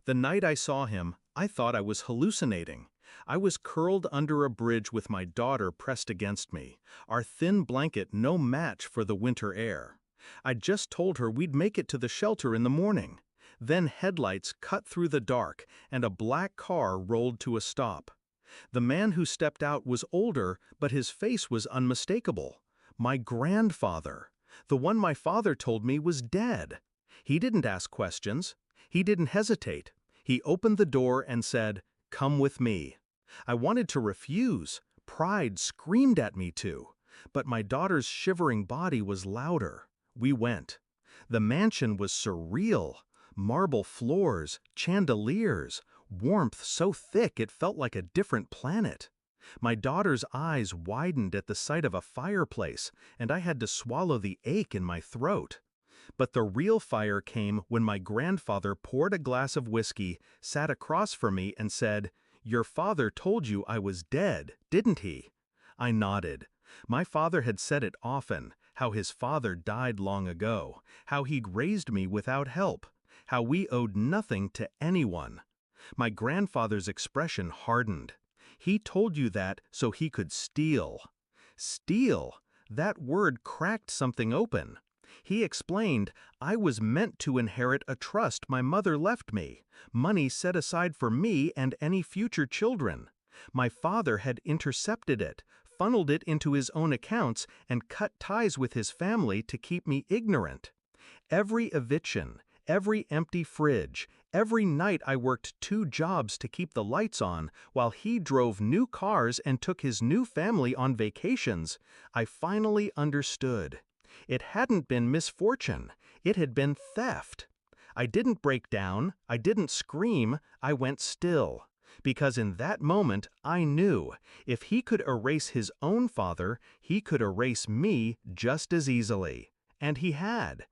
The night I saw him, I thought I was hallucinating. I was curled under a bridge with my daughter pressed against me, our thin blanket no match for the winter air. I'd just told her we'd make it to the shelter in the morning. Then headlights cut through the dark, and a black car rolled to a stop. The man who stepped out was older, but his face was unmistakable. My grandfather. The one my father told me was dead. He didn't ask questions. He didn't hesitate. He opened the door and said, "Come with me." I wanted to refuse. Pride screamed at me to. But my daughter's shivering body was louder. We went. The mansion was surreal. Marble floors, chandeliers, warmth so thick it felt like a different planet. My daughter's eyes widened at the sight of a fireplace, and I had to swallow the ache in my throat. But the real fire came when my grandfather poured a glass of whiskey, sat across from me, and said, "Your father told you I was dead, didn't he?" I nodded. My father had said it often, how his father died long ago, how he'd raised me without help, how we owed nothing to anyone. My grandfather's expression hardened. He told you that so he could steal. Steal? That word cracked something open. He explained, I was meant to inherit a trust my mother left me, money set aside for me and any future children. My father had intercepted it, funneled it into his own accounts, and cut ties with his family to keep me ignorant. Every eviction, every empty fridge, every night I worked 2 jobs to keep the lights on, while he drove new cars and took his new family on vacations, I finally understood. It hadn't been misfortune, it had been theft. I didn't break down, I didn't scream, I went still. Because in that moment I knew, if he could erase his own father, he could erase me just as easily. And he had.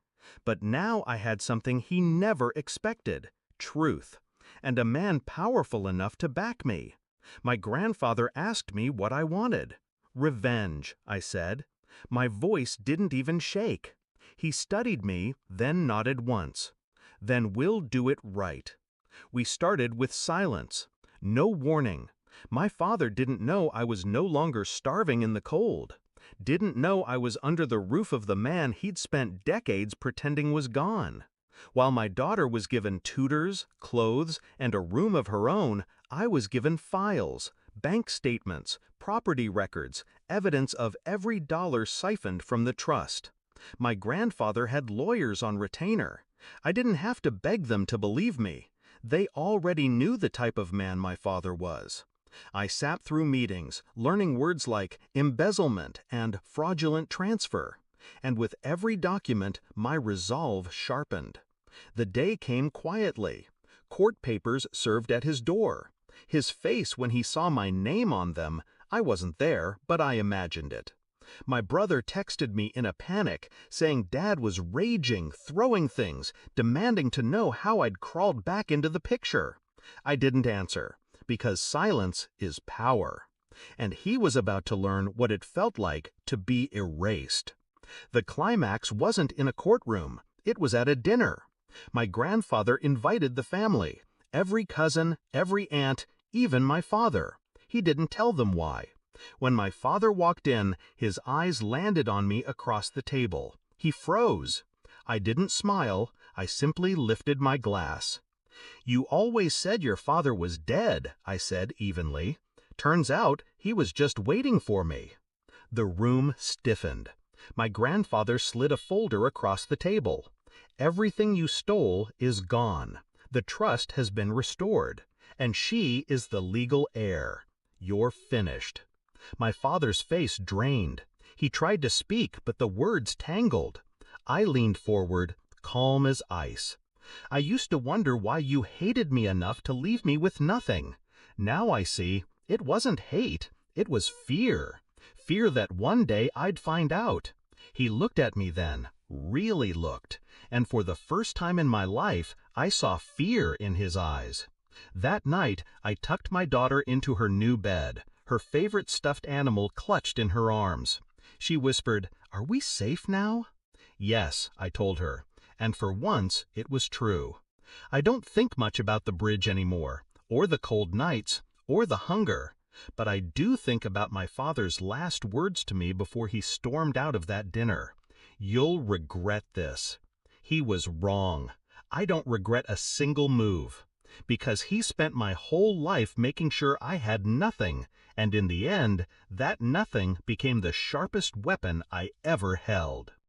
But now I had something he never expected, truth, and a man powerful enough to back me. My grandfather asked me what I wanted. Revenge, I said. My voice didn't even shake. He studied me, then nodded once. Then we'll do it right. We started with silence. No warning. My father didn't know I was no longer starving in the cold. Didn't know I was under the roof of the man he'd spent decades pretending was gone. While my daughter was given tutors, clothes, and a room of her own, I was given files, bank statements, property records, evidence of every dollar siphoned from the trust. My grandfather had lawyers on retainer. I didn't have to beg them to believe me. They already knew the type of man my father was. I sat through meetings, learning words like embezzlement and fraudulent transfer. And with every document, my resolve sharpened. The day came quietly. Court papers served at his door. His face when he saw my name on them, I wasn't there, but I imagined it. My brother texted me in a panic, saying Dad was raging, throwing things, demanding to know how I'd crawled back into the picture. I didn't answer, because silence is power. And he was about to learn what it felt like to be erased. The climax wasn't in a courtroom, it was at a dinner. My grandfather invited the family, every cousin, every aunt, even my father. He didn't tell them why. When my father walked in, his eyes landed on me across the table. He froze. I didn't smile, I simply lifted my glass. "You always said your father was dead," I said evenly. "Turns out he was just waiting for me." The room stiffened. My grandfather slid a folder across the table. "Everything you stole is gone. The trust has been restored, and she is the legal heir. You're finished." My father's face drained. He tried to speak, but the words tangled. I leaned forward, calm as ice. "I used to wonder why you hated me enough to leave me with nothing. Now I see, it wasn't hate, it was fear. Fear that one day I'd find out." He looked at me then, really looked, and for the first time in my life, I saw fear in his eyes. That night, I tucked my daughter into her new bed, her favorite stuffed animal clutched in her arms. She whispered, "Are we safe now?" "Yes," I told her, and for once it was true. I don't think much about the bridge anymore, or the cold nights, or the hunger, but I do think about my father's last words to me before he stormed out of that dinner. "You'll regret this." He was wrong. I don't regret a single move, because he spent my whole life making sure I had nothing, and in the end, that nothing became the sharpest weapon I ever held.